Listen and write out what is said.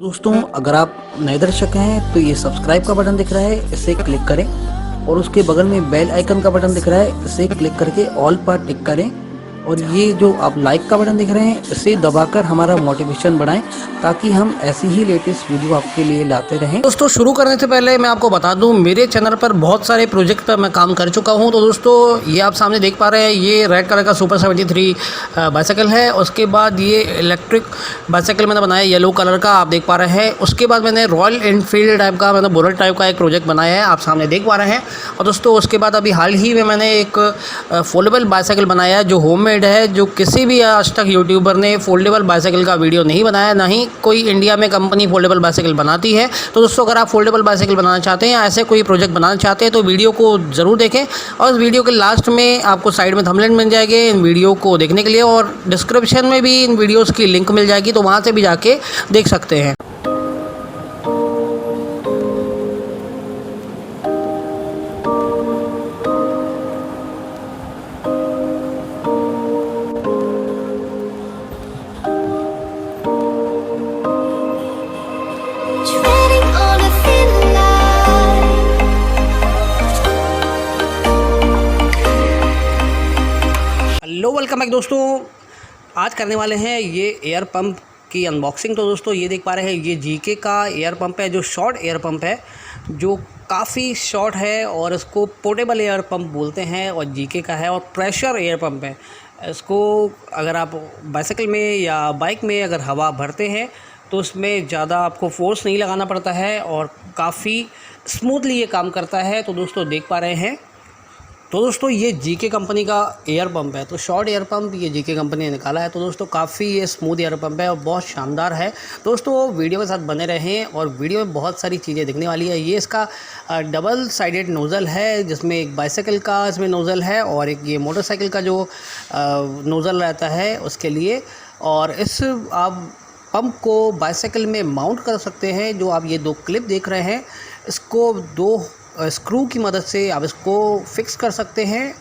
दोस्तों, अगर आप नए दर्शक हैं तो ये सब्सक्राइब का बटन दिख रहा है, इसे क्लिक करें और उसके बगल में बेल आइकन का बटन दिख रहा है, इसे क्लिक करके ऑल पर टिक करें। और ये जो आप लाइक का बटन दिख रहे हैं, इसे दबाकर हमारा मोटिवेशन बढ़ाएं ताकि हम ऐसी ही लेटेस्ट वीडियो आपके लिए लाते रहें। दोस्तों, शुरू करने से पहले मैं आपको बता दूं, मेरे चैनल पर बहुत सारे प्रोजेक्ट पर मैं काम कर चुका हूं। तो दोस्तों, ये आप सामने देख पा रहे हैं, ये रेड कलर का सुपर 73 बाइसाइकिल है। उसके बाद ये इलेक्ट्रिक बाइसाइकिल मैंने बनाया येलो कलर का, आप देख पा रहे हैं। उसके बाद मैंने रॉयल एनफील्ड टाइप का, मैंने बुलेट टाइप का एक प्रोजेक्ट बनाया है, आप सामने देख पा रहे हैं। और दोस्तों, उसके बाद अभी हाल ही में मैंने एक फोल्डेबल बाइसाइकिल बनाया है जो होममेड है, जो किसी भी आज तक यूट्यूबर ने फोल्डेबल बाइसाइकिल का वीडियो नहीं बनाया, ना ही कोई इंडिया में कंपनी फोल्डेबल बाइसाइकिल बनाती है। तो दोस्तों, अगर आप फोल्डेबल बाइसाइकिल बनाना चाहते हैं या ऐसे कोई प्रोजेक्ट बनाना चाहते हैं तो वीडियो को ज़रूर देखें। और इस वीडियो के लास्ट में आपको साइड में थंबनेल मिल जाएंगे इन वीडियो को देखने के लिए, और डिस्क्रिप्शन में भी इन वीडियोज़ की लिंक मिल जाएगी, तो वहाँ से भी जाके देख सकते हैं। Treading on a thin line. Hello, welcome back दोस्तों। आज करने वाले हैं ये एयर पंप की अनबॉक्सिंग। तो दोस्तों, ये देख पा रहे हैं, ये जीके का एयर पंप है, जो शॉर्ट एयर पंप है, जो काफ़ी शॉर्ट है और इसको पोर्टेबल एयर पंप बोलते हैं। और जीके का है और प्रेशर एयर पंप है। इसको अगर आप बाइसाइकिल में या बाइक में अगर हवा भरते हैं तो उसमें ज़्यादा आपको फोर्स नहीं लगाना पड़ता है और काफ़ी स्मूथली ये काम करता है। तो दोस्तों, देख पा रहे हैं। तो दोस्तों, ये जीके कंपनी का एयर पंप है, तो शॉर्ट एयर पंप ये जीके कंपनी ने निकाला है। तो दोस्तों, काफ़ी ये स्मूथ एयर पंप है और बहुत शानदार है। दोस्तों, वीडियो के साथ बने रहें और वीडियो में बहुत सारी चीज़ें दिखने वाली है। ये इसका डबल साइडेड नोज़ल है, जिसमें एक बाइसाइकिल का इसमें नोज़ल है और एक ये मोटरसाइकिल का जो नोज़ल रहता है उसके लिए। और इस आप पंप को बाइसाइकिल में माउंट कर सकते हैं। जो आप ये दो क्लिप देख रहे हैं, इसको दो स्क्रू की मदद से आप इसको फिक्स कर सकते हैं।